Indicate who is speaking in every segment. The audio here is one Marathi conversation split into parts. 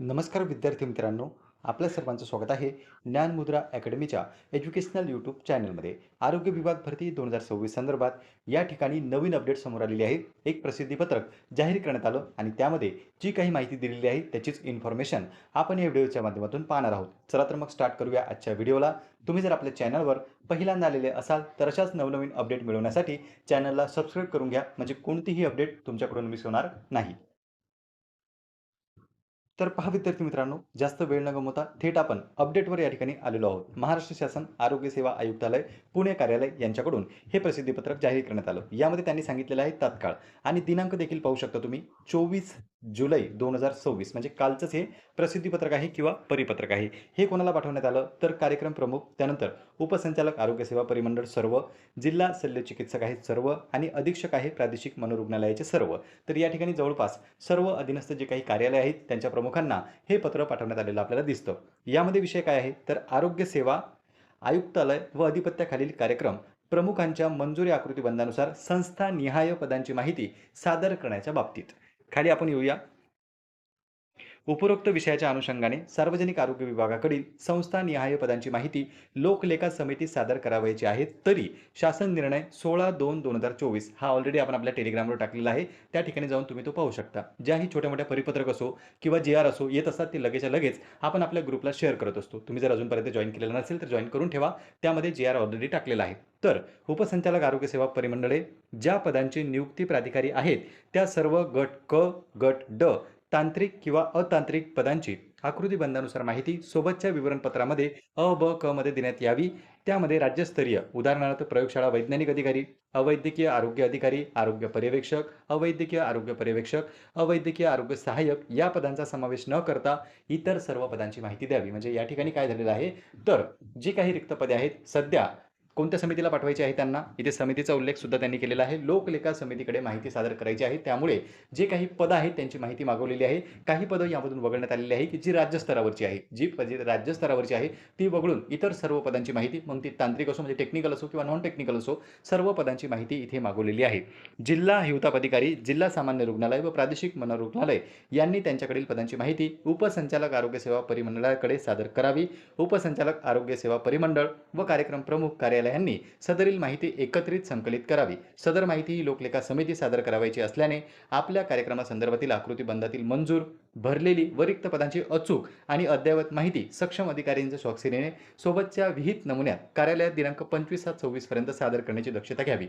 Speaker 1: नमस्कार विद्यार्थी मित्रांनो, आपल्या सर्वांचं स्वागत आहे ज्ञानमुद्रा अकॅडमीच्या एज्युकेशनल यूट्यूब चॅनलमध्ये. आरोग्य विभाग भरती 2026 संदर्भात या ठिकाणी नवीन अपडेट समोर आलेली आहे. एक प्रसिद्धीपत्रक जाहीर करण्यात आलं आणि त्यामध्ये जी काही माहिती दिलेली आहे त्याचीच इन्फॉर्मेशन आपण या व्हिडिओच्या माध्यमातून पाहणार आहोत. चला तर मग स्टार्ट करूया आजच्या व्हिडिओला. तुम्ही जर आपल्या चॅनलवर पहिल्यांदा आलेले असाल तर अशाच नवनवीन अपडेट मिळवण्यासाठी चॅनलला सबस्क्राईब करून घ्या, म्हणजे कोणतीही अपडेट तुमच्याकडून मिस होणार नाही. तर पहा विद्यार्थी मित्रांनो, जास्त वेळ न गमावता थेट आपण अपडेटवर या ठिकाणी आलेलो आहोत. महाराष्ट्र शासन आरोग्य सेवा आयुक्तालय पुणे कार्यालय यांच्याकडून हे प्रसिद्धीपत्रक जाहीर करण्यात आलं. यामध्ये त्यांनी सांगितलेलं आहे तात्काळ आणि दिनांक देखील पाहू शकता तुम्ही 24 जुलै 2026, म्हणजे कालचंच हे प्रसिद्धीपत्रक आहे किंवा परिपत्रक आहे. हे कोणाला पाठवण्यात आलं तर कार्यक्रम प्रमुख, त्यानंतर उपसंचालक आरोग्य सेवा परिमंडळ सर्व, जिल्हा शल्यचिकित्सक आहेत सर्व आणि अधीक्षक आहे प्रादेशिक मनोरुग्णालयाचे सर्व. तर या ठिकाणी जवळपास सर्व अधीनस्थ जे काही कार्यालय आहेत त्यांच्या प्रमुखांना हे पत्र पाठवण्यात आलेलं आपल्याला दिसतं. यामध्ये विषय काय आहे तर आरोग्य सेवा आयुक्तालय व अधिपत्याखालील कार्यक्रम प्रमुखांच्या मंजुरी आकृतीबंधानुसार संस्थानिहाय पदांची माहिती सादर करण्याच्या बाबतीत. खाली आपण येऊया. उपरोक्त विषयाच्या अनुषंगाने सार्वजनिक आरोग्य विभागाकडील संस्थानिहाय पदांची माहिती लोकलेखा समितीत सादर करावयाची आहे, तरी शासन निर्णय 16/2/2024 हा ऑलरेडी आपण आपल्या टेलिग्रामवर टाकलेला आहे. त्या ठिकाणी जाऊन तुम्ही तो पाहू शकता. ज्याही छोट्या मोठ्या परिपत्रक असो किंवा जे आर असो येत असतात ते लगेचच्या लगेच आपण आपल्या ग्रुपला शेअर करत असतो. तुम्ही जर अजूनपर्यंत जॉईन केलेलं नसेल तर जॉईन करून ठेवा. त्यामध्ये जे आर ऑलरेडी टाकलेला आहे. तर उपसंचालक आरोग्य सेवा परिमंडळे ज्या पदांचे नियुक्ती प्राधिकारी आहेत त्या सर्व गट क, गट ड तांत्रिक किंवा अतांत्रिक पदांची आकृतीबंधानुसार माहिती सोबतच्या विवरणपत्रामध्ये अ, ब, क मध्ये देण्यात यावी. त्यामध्ये राज्यस्तरीय उदाहरणार्थ प्रयोगशाळा वैज्ञानिक अधिकारी, अवैद्यकीय आरोग्य अधिकारी, आरोग्य पर्यवेक्षक, अवैद्यकीय आरोग्य पर्यवेक्षक, अवैद्यकीय आरोग्य सहाय्यक या पदांचा समावेश न करता इतर सर्व पदांची माहिती द्यावी. म्हणजे या ठिकाणी काय झालेलं आहे तर जी काही रिक्त पदे आहेत सध्या कोणत्या समितीला पाठवायची आहे त्यांना, इथे समितीचा उल्लेख सुद्धा त्यांनी केलेला आहे. लोकलेखा समितीकडे माहिती सादर करायची आहे. त्यामुळे जे काही पदं आहेत त्यांची माहिती मागवलेली आहे. काही पदं यामधून वगळण्यात आलेली आहे की जी राज्यस्तरावरची आहे. जी पदे राज्यस्तरावरची आहे ती वगळून इतर सर्व पदांची माहिती, मग ती तांत्रिक असो, म्हणजे टेक्निकल असो किंवा नॉन टेक्निकल असो, सर्व पदांची माहिती इथे मागवलेली आहे. जिल्हा हिवताप अधिकारी, जिल्हा सामान्य रुग्णालय व प्रादेशिक मनोरुग्णालय यांनी त्यांच्याकडील पदांची माहिती उपसंचालक आरोग्य सेवा परिमंडळाकडे सादर करावी. उपसंचालक आरोग्य सेवा परिमंडळ व कार्यक्रम प्रमुख कार्यालयांनी सदरील माहिती एकत्रित संकलित करावी. सदर माहिती ही लोकलेखा समिती सादर करावयाची असल्याने आपल्या कार्यक्रमासंदर्भातील आकृतीबंधातील मंजूर भरलेली व रिक्त पदांची अचूक आणि अद्ययावत माहिती सक्षम अधिकाऱ्यांच्या स्वाक्षरीने सोबतच्या विहित नमुन्यात कार्यालयात दिनांक 25/7/24 पर्यंत सादर करण्याची दक्षता घ्यावी.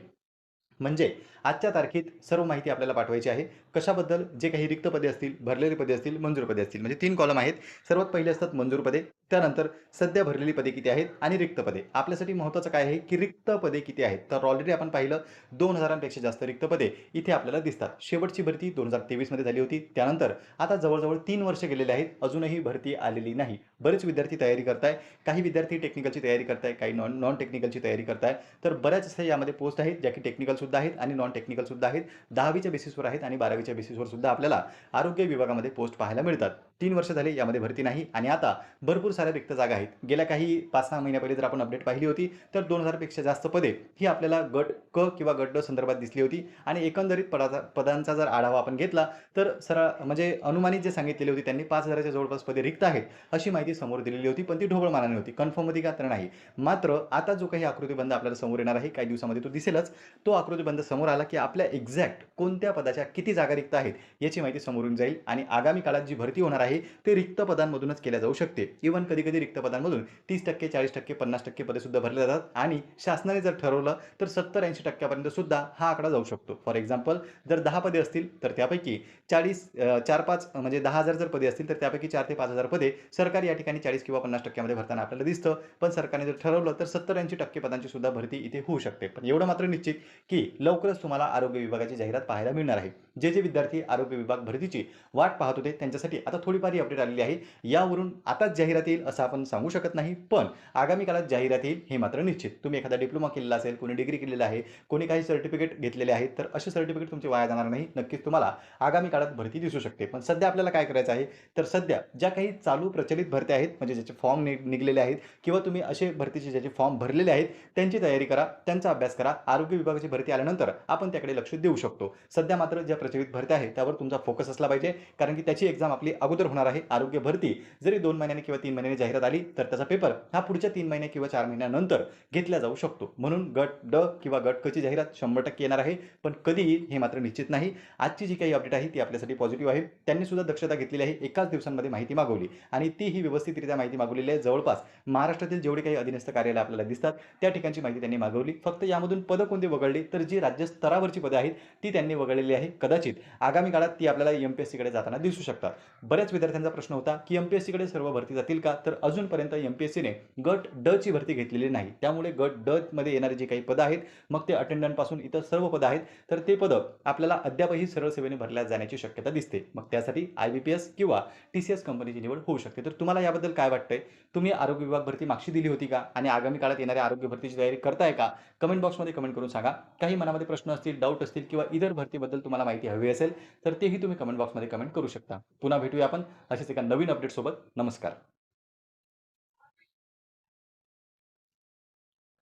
Speaker 1: म्हणजे आजच्या तारखेत सर्व माहिती आपल्याला पाठवायची आहे. कशाबद्दल? जे काही रिक्त पदे असतील, भरलेली पदे असतील, मंजूर पदे असतील. म्हणजे 3 कॉलम आहेत. सर्वात पहिले असतात मंजूर पदे, त्यानंतर सध्या भरलेली पदे किती आहेत आणि रिक्त पदे. आपल्यासाठी महत्त्वाचं काय आहे की रिक्त पदे किती आहेत. तर ऑलरेडी आपण पाहिलं 2,000पेक्षा जास्त रिक्त पदे इथे आपल्याला दिसतात. शेवटची भरती 2023 मध्ये झाली होती. त्यानंतर आता जवळ-जवळ 3 वर्ष गेलेले आहेत. अजूनही भरती आलेली नाही. बरेच विद्यार्थी तयारी करताय. काही विद्यार्थी टेक्निकलची तयारी करताय, काही नॉन टेक्निकलची तयारी करताय. तर बऱ्याच अशा यामध्ये पोस्ट आहेत ज्या की टेक्निकल सुद्धा आहेत आणि नॉन टेक्निकल सुद्धा आहेत. 10वीच्या बेसिसवर आहेत आणि 12वीच्या बेसिसवर सुद्धा आपल्याला आरोग्य विभागामध्ये पोस्ट पाहायला मिळतात. 3 वर्ष झाले यामध्ये भरती नाही आणि आता भरपूर साऱ्या रिक्त जागा आहेत. गेल्या काही 5-6 महिन्या पहिले जर आपण अपडेट पाहिली होती तर 2,000पेक्षा जास्त पदे ही आपल्याला गट क किंवा गट ड संदर्भात दिसली होती आणि एकंदरीत पदांचा जर आढावा आपण घेतला तर सरळ म्हणजे अनुमानित जे सांगितलेले होते त्यांनी 5,000च्या जवळपास पदे रिक्त आहेत अशी माहिती समोर दिलेली होती, पण ती ढोबळ मानाने होती. कन्फर्म होती का? तर नाही. मात्र आता जो काही आकृतीबंध आपल्याला समोर येणार आहे, काही दिवसामध्ये तो दिसेलच. तो आकृतीबंध समोर आला की आपल्या एक्झॅक्ट कोणत्या पदाच्या किती जागा रिक्त आहेत याची माहिती समोरून जाईल आणि आगामी काळात जी भरती होणार आहे ते रिक्त पदांमधूनच केल्या जाऊ शकते. इव्हन कधी-कधी रिक्त पदांमधून 30%, 40%, 50% पदे सुद्धा भरले जातात आणि शासनाने जर ठरवलं तर 70-80% पर्यंत सुद्धा हा आकडा जाऊ शकतो. फॉर एक्झाम्पल जर 10 पदे असतील तर त्यापैकी 4-5 म्हणजे 10,000 जर पदे असतील तर त्यापैकी 4 ते 5,000 पदे सरकार या ठिकाणी 40 किंवा 50% मध्ये भरताना आपल्याला दिसतं. पण सरकारने जर ठरवलं तर 70-80% पदांची सुद्धा भरती इथे होऊ शकते. पण एवढं मात्र निश्चित की लवकरच तुम्हाला आरोग्य विभागाची जाहिरात पाहायला मिळणार आहे. जे विद्यार्थी आरोग्य विभाग भरतीची वाट पाहत होते त्यांच्यासाठी आता थोडीफार अपडेट आलेली आहे. यावरून आताच जाहिरात येईल असं आपण सांगू शकत नाही, पण आगामी काळात जाहिरात येईल हे मात्र निश्चित. तुम्ही एखादा डिप्लोमा केलेला असेल, कोणी डिग्री केलेला आहे, कोणी काही सर्टिफिकेट घेतलेले आहेत, तर असे सर्टिफिकेट तुमचे वाया जाणार नाही. नक्कीच तुम्हाला आगामी काळात भरती दिसू शकते. पण सध्या आपल्याला काय करायचं आहे तर सध्या ज्या काही चालू प्रचलित भरत्या आहेत, म्हणजे ज्याचे फॉर्म निघलेले आहेत किंवा तुम्ही असे भरतीचे ज्याचे फॉर्म भरलेले आहेत त्यांची तयारी करा, त्यांचा अभ्यास करा. आरोग्य विभागाची भरती आल्यानंतर आपण त्याकडे लक्ष देऊ शकतो. सध्या मात्र ज्या प्रचलित भरत्या आहेत त्यावर तुमचा फोकस असला पाहिजे, कारण की त्याची एक्झाम आपली अगोदर अगोदर होणार आहे. आरोग्य भरती जरी 2 महिन्यांनी किंवा 3 महिन्यांनी जाहिरात आली, तर त्याचा पेपर हा पुढच्या 3 महिने किंवा 4 महिन्यानंतर घेतला जाऊ शकतो. म्हणून गट ड किंवा गट क ची जाहिरात 100% येणार आहे. पण कधी येईल हे मात्र निश्चित नाही. आजची जी काही अपडेट आहे ती आपल्यासाठी पॉझिटिव्ह आहे. त्यांनी सुद्धा दक्षता घेतलेली आहे. एकाच दिवसांमध्ये माहिती मागवली आणि तीही व्यवस्थितरित्या माहिती मागवलेली आहे. जवळपास महाराष्ट्रातील जेवढे काही अधीनस्थ कार्यालय आपल्याला दिसतात, त्या ठिकाणची माहिती त्यांनी मागवली. फक्त यामधून पदं कोणती वगळली, तर जी राज्य स्तरावरची पदं आहेत, ती त्यांनी वगळलेली आहे. कदाचित आगामी काळात ती आपल्याला एम-पी-एस-सीकडे जाताना दिसू शकतात. बऱ्याच विद्यार्थ्यांचा प्रश्न होता, की एम-पी-एस-सीकडे सर्व भरती जातील का? तर अजूनपर्यंत एम-पी-एस-सीने गट ड ची भरती घेतलेली नाही. त्यामुळे गट ड मध्ये येणारी जी काही पदं आहेत, मग ते अटेंडंटपासून इतर सर्व पदं आहेत, तर ते पदं आपल्याला अद्यापही सरळ सेवेने भरल्या जाण्याची शक्यता दिसते. मग त्यासाठी आय-बी-पी-एस किंवा टी-सी-एस कंपनीची निवड होऊ शकते. तर तुम्हाला याबद्दल काय वाटतंय? तुम्ही आरोग्य विभाग भरती मागची दिली होती का? आणि आगामी काळात येणाऱ्या आरोग्य भरतीची तयारी करताय का? कमेंट बॉक्समध्ये कमेंट करून सांगा. काही मनामध्ये प्रश्न असतील, डाऊट असतील किंवा इतर भरतीबद्दल तुम्हाला माहिती हवी असेल, तर तेही तुम्ही कमेंट बॉक्समध्ये कमेंट करू शकता. पुन्हा भेटूया आपण अशाच एका नवीन अपडेटसोबत. नमस्कार.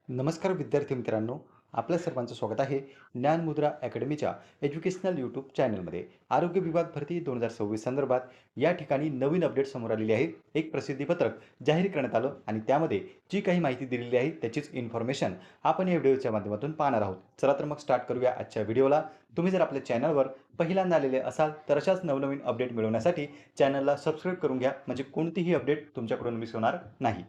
Speaker 1: नमस्कार विद्यार्थी मित्रांनो, आपल्या सर्वांचं स्वागत आहे ज्ञानमुद्रा अकॅडमीच्या एज्युकेशनल यूट्यूब चॅनलमध्ये. आरोग्य विभाग भरती 2026 संदर्भात या ठिकाणी नवीन अपडेट समोर आलेली आहे. एक प्रसिद्धीपत्रक जाहीर करण्यात आलं आणि त्यामध्ये जी काही माहिती दिलेली आहे त्याचीच इन्फॉर्मेशन आपण या व्हिडिओच्या माध्यमातून पाहणार आहोत. चला तर मग स्टार्ट करूया आजच्या व्हिडिओला. तुम्ही जर आपल्या चॅनलवर पहिल्यांदा आलेले असाल तर अशाच नवनवीन अपडेट मिळवण्यासाठी चॅनलला सबस्क्राईब करून घ्या, म्हणजे कोणतीही अपडेट तुमच्याकडून मिस होणार नाही.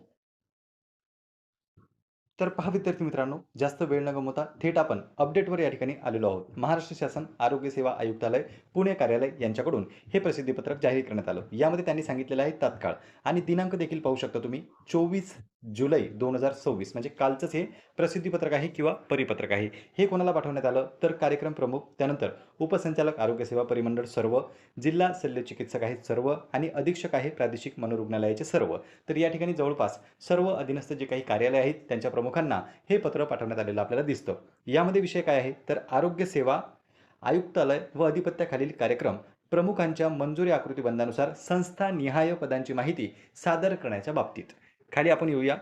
Speaker 1: तर पहा विद्यार्थी मित्रांनो, जास्त वेळ न गमावता थेट आपण अपडेटवर या ठिकाणी आलेलो आहोत. महाराष्ट्र शासन आरोग्य सेवा आयुक्तालय पुणे कार्यालय यांच्याकडून हे प्रसिद्धीपत्रक जाहीर करण्यात आलं. यामध्ये त्यांनी सांगितलेलं आहे तात्काळ आणि दिनांक देखील पाहू शकता तुम्ही 24 जुलै 2026 म्हणजे कालचंच हे प्रसिद्धीपत्रक आहे किंवा परिपत्रक आहे. हे कोणाला पाठवण्यात आलं तर कार्यक्रम प्रमुख, त्यानंतर उपसंचालक आरोग्य सेवा परिमंडळ सर्व, जिल्हा शल्यचिकित्सक आहेत सर्व आणि अधीक्षक आहे प्रादेशिक मनोरुग्णालयाचे सर्व. तर या ठिकाणी जवळपास सर्व अधीनस्थ जे काही कार्यालय आहेत त्यांच्या प्रमुखांना हे पत्र पाठवण्यात आलेलं आपल्याला दिसतं. यामध्ये विषय काय आहे तर आरोग्य सेवा आयुक्तालय व अधिपत्याखालील कार्यक्रम प्रमुखांच्या मंजुरी आकृतीबंधानुसार संस्थानिहाय पदांची माहिती सादर करण्याच्या बाबतीत. खाली आपण येऊया.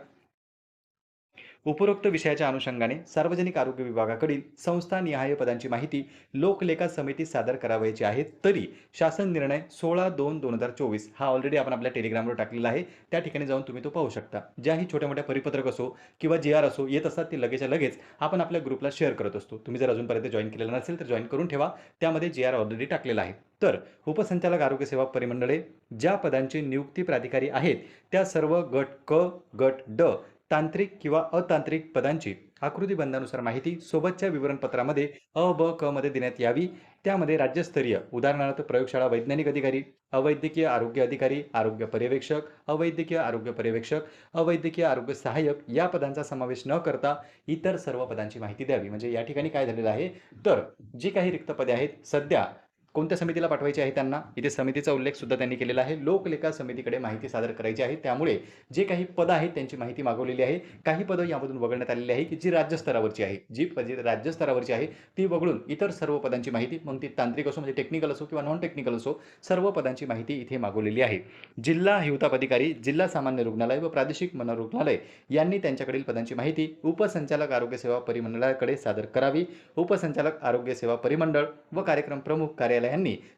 Speaker 1: उपरोक्त विषयाच्या अनुषंगाने सार्वजनिक आरोग्य विभागाकडील संस्थानिहाय पदांची माहिती लोकलेखा समितीत सादर करावयाची आहे. तरी शासन निर्णय 16/2/2024 हा ऑलरेडी आपण आपल्या टेलिग्रामवर टाकलेला आहे. त्या ठिकाणी जाऊन तुम्ही तो पाहू शकता. ज्याही छोट्या मोठ्या परिपत्रक असो किंवा जे-आर असो येत असतात ते लगेचच्या लगेच आपण आपल्या ग्रुपला शेअर करत असतो. तुम्ही जर अजूनपर्यंत जॉईन केलेलं नसेल तर जॉईन करून ठेवा. त्यामध्ये जे-आर ऑलरेडी टाकलेला आहे. तर उपसंचालक आरोग्य सेवा परिमंडळे ज्या पदांचे नियुक्ती प्राधिकारी आहेत त्या सर्व गट क, गट ड तांत्रिक किंवा अतांत्रिक पदांची आकृतीबंधानुसार माहिती सोबतच्या विवरणपत्रामध्ये अ, ब, क मध्ये देण्यात यावी. त्यामध्ये राज्यस्तरीय उदाहरणार्थ प्रयोगशाळा वैज्ञानिक अधिकारी, अवैद्यकीय आरोग्य अधिकारी, आरोग्य पर्यवेक्षक, अवैद्यकीय आरोग्य पर्यवेक्षक, अवैद्यकीय आरोग्य सहाय्यक या पदांचा समावेश न करता इतर सर्व पदांची माहिती द्यावी. म्हणजे या ठिकाणी काय झालेलं आहे तर जी काही रिक्त पदे आहेत सध्या कोणत्या समितीला पाठवायची आहे त्यांना, इथे समितीचा उल्लेख सुद्धा त्यांनी केलेला आहे. लोकलेखा समितीकडे माहिती सादर करायची आहे. त्यामुळे जे काही पदं आहेत त्यांची माहिती मागवलेली आहे. काही पदं यामधून वगळण्यात आलेली आहे की जी राज्यस्तरावरची आहे. जी पदे राज्यस्तरावरची आहे ती वगळून इतर सर्व पदांची माहिती, मग ती तांत्रिक असो म्हणजे टेक्निकल असो किंवा नॉन टेक्निकल असो, सर्व पदांची माहिती इथे मागवलेली आहे. जिल्हा हिवताप अधिकारी, जिल्हा सामान्य रुग्णालय व प्रादेशिक मनोरुग्णालय यांनी त्यांच्याकडील पदांची माहिती उपसंचालक आरोग्य सेवा परिमंडळाकडे सादर करावी. उपसंचालक आरोग्य सेवा परिमंडळ व कार्यक्रम प्रमुख कार्यालयांनी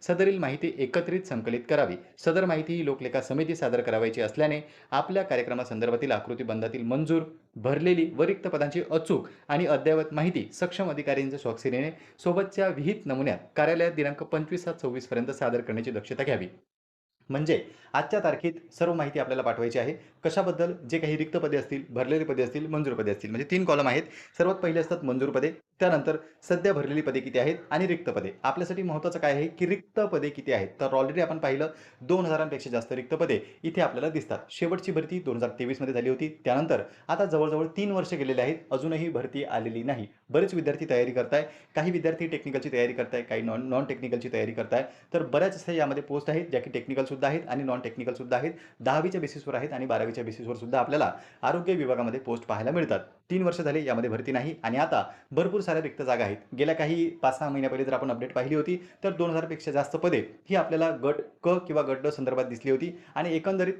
Speaker 1: सदरील माहिती एकत्रित संकलित करावी. सदर माहिती ही लोकलेखा समिती सादर करावयाची असल्याने आपल्या कार्यक्रमासंदर्भातील आकृतीबंधातील मंजूर भरलेली व रिक्त पदांची अचूक आणि अद्ययावत माहिती सक्षम अधिकाऱ्यांच्या स्वाक्षरीने सोबतच्या विहित नमुन्यात कार्यालयात दिनांक 25/7/24 पर्यंत सादर करण्याची दक्षता घ्यावी. म्हणजे आजच्या तारखेत सर्व माहिती आपल्याला पाठवायची आहे. कशाबद्दल? जे काही रिक्त पदे असतील, भरलेली पदे असतील, मंजूर पदे असतील. म्हणजे 3 कॉलम आहेत. सर्वात पहिले असतात मंजूर पदे, त्यानंतर सध्या भरलेली पदे किती आहेत आणि रिक्त पदे. आपल्यासाठी महत्त्वाचं काय आहे की रिक्त पदे किती आहेत. तर ऑलरेडी आपण पाहिलं 2000पेक्षा जास्त रिक्त पदे इथे आपल्याला दिसतात. शेवटची भरती 2023 मध्ये झाली होती. त्यानंतर आता जवळ-जवळ 3 वर्ष गेलेले आहेत. अजूनही भरती आलेली नाही. बरेच विद्यार्थी तयारी करताय. काही विद्यार्थी टेक्निकलची तयारी करताय, काही नॉन टेक्निकलची तयारी करताय. तर बऱ्याच अशा यामध्ये पोस्ट आहेत ज्या की टेक्निकल सुद्धा आहेत आणि नॉन टेक्निकल सुद्धा आहेत. 10वीच्या बेसिसवर आहेत आणि 12वीच्या बेसिसवर सुद्धा आपल्याला आरोग्य विभागामध्ये पोस्ट पाहायला मिळतात. 3 वर्ष झाले यामध्ये भरती नाही आणि आता भरपूर साऱ्या रिक्त जागा आहेत. गेल्या काही 5-6 महिन्या पहिले जर आपण अपडेट पाहिली होती, तर 2000 पेक्षा जास्त पदे ही आपल्याला गट क किंवा गट ड संदर्भात दिसली होती आणि एकंदरीत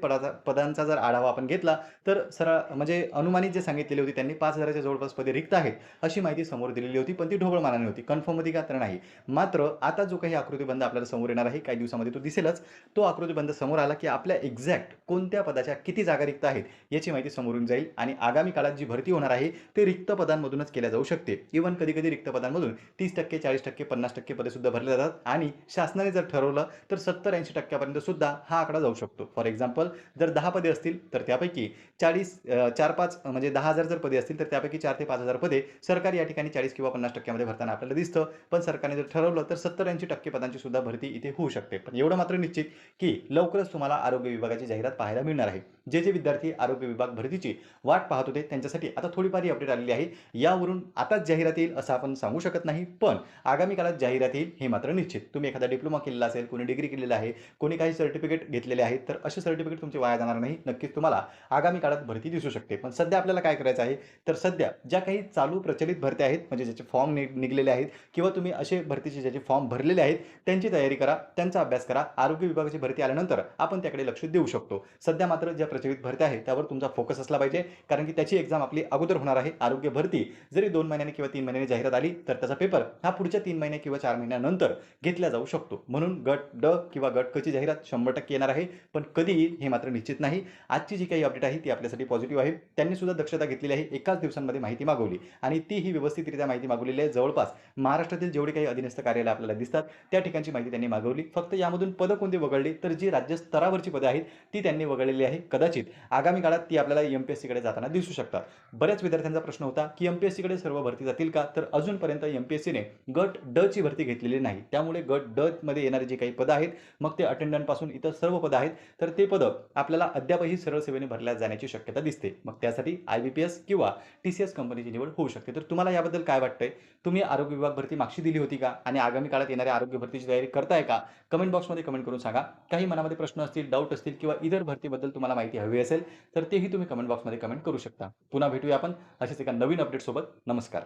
Speaker 1: पदांचा जर आढावा आपण घेतला, तर सरळ म्हणजे अनुमानित जे सांगितलेली होती त्यांनी 5000 च्या जवळपास पदे रिक्त आहेत, अशी माहिती समोर दिलेली होती. पण ती ढोबळ मानाने होती. कन्फर्म होती का? तर नाही. मात्र आता जो काही आकृतीबंध आपल्याला समोर येणार आहे, काही दिवसामध्ये तो दिसेलच. तो आकृतीबंध समोर आला, की आपल्या एक्झॅक्ट कोणत्या पदाच्या किती जागा रिक्त आहेत, याची माहिती समोरून जाईल आणि आगामी काळात जी भरती होणार आहे, ते रिक्त पदांमधूनच केल्या जाऊ शकते. इव्हन कधी-कधी रिक्त पदांमधून 30%, 40%, 50% पदे सुद्धा भरली जातात आणि शासनाने जर ठरवलं, तर 70-80% पर्यंत सुद्धा हा आकडा जाऊ शकतो. फॉर एक्झाम्पल जर 10 पदे असतील, तर त्यापैकी 4-5 म्हणजे 10,000 जर पदे असतील, तर त्यापैकी 4 ते 5,000 पदे सरकार या ठिकाणी 40 किंवा 50% मध्ये भरताना आपल्याला दिसतं. पण सरकारने जर ठरवलं, तर 70-80% पदांची सुद्धा भरती इथे होऊ शकते. पण एवढं मात्र निश्चित, की लवकरच तुम्हाला आरोग्य विभागाची जाहिरात पाहायला मिळणार आहे. जे विद्यार्थी आरोग्य विभाग भरतीची वाट पाहत होते, त्यांच्यासाठी आता थोडीफार अपडेट आलेली आहे. यावरून आताच जाहिरात येईल असं आपण सांगू शकत नाही, पण आगामी काळात जाहिरात येईल हे मात्र निश्चित. तुम्ही एखादा डिप्लोमा केलेला असेल, कोणी डिग्री केलेला आहे, कोणी काही सर्टिफिकेट घेतलेले आहेत, तर असे सर्टिफिकेट तुमचे वाया जाणार नाही. नक्कीच तुम्हाला आगामी काळात भरती दिसू शकते. पण सध्या आपल्याला काय करायचं आहे, तर सध्या ज्या काही चालू प्रचलित भरत्या आहेत, म्हणजे ज्याचे फॉर्म निघलेले आहेत किंवा तुम्ही असे भरतीचे ज्याचे फॉर्म भरलेले आहेत, त्यांची तयारी करा, त्यांचा अभ्यास करा. आरोग्य विभागाची भरती आल्यानंतर आपण त्याकडे लक्ष देऊ शकतो. सध्या मात्र ज्या प्रचलित भरत्या आहेत, त्यावर तुमचा फोकस असला पाहिजे, कारण की त्याची एक्झाम आपली अगोदर होणार आहे. आरोग्य भरती जरी 2 महिन्यांनी किंवा 3 महिन्यांनी जाहिरात आली, तर त्याचा पेपर हा पुढच्या 3 महिने किंवा 4 महिन्यानंतर घेतला जाऊ शकतो. म्हणून गट ड किंवा गट क ची जाहिरात 100% येणार आहे, पण कधी येईल हे मात्र निश्चित नाही. आजची जी काही अपडेट आहे ती आपल्यासाठी पॉझिटिव्ह आहे. त्यांनी सुद्धा दक्षता घेतलेली आहे. एकाच दिवसांमध्ये माहिती मागवली आणि तीही व्यवस्थितरित्या माहिती मागवलेली आहे. जवळपास महाराष्ट्रातील जेवढे काही अधीनस्थ कार्यालय आपल्याला दिसतात, त्या ठिकाणची माहिती त्यांनी मागवली. फक्त यामधून पदं कोणती वगळली, तर जी राज्य स्तरावरची पदं आहेत, ती त्यांनी वगळलेली आहे. कदाचित आगामी काळात ती आपल्याला एम-पी-एस-सीकडे जाताना दिसू शकतात. बऱ्याच विद्यार्थ्यांचा प्रश्न होता, की एम-पी-एस-सीकडे सर्व भरती जातील का? तर अजूनपर्यंत एम-पी-एस-सीने गट ड ची भरती घेतलेली नाही. त्यामुळे गट ड मध्ये येणारी जी काही पदं आहेत, मग ते अटेंडंटपासून इतर सर्व पदं आहेत, तर ते पदं आपल्याला अद्यापही सरळ सेवेने भरल्या जाण्याची शक्यता दिसते. मग त्यासाठी आय-बी-पी-एस किंवा टी-सी-एस कंपनीची निवड होऊ शकते. तर तुम्हाला याबद्दल काय वाटतंय? तुम्ही आरोग्य विभाग भरती मागची दिली होती का? आणि आगामी काळात येणाऱ्या आरोग्य भरतीची तयारी करताय का? कमेंट बॉक्समध्ये कमेंट करून सांगा. काही मनामध्ये प्रश्न असतील, डाऊट असतील किंवा इतर भरतीबद्दल तुम्हाला माहिती हवी असेल, तर तेही तुम्ही कमेंट बॉक्समध्ये कमेंट करू शकता. पुन्हा भेटूया आपण अशाच एका नवीन अपडेटसोबत. नमस्कार.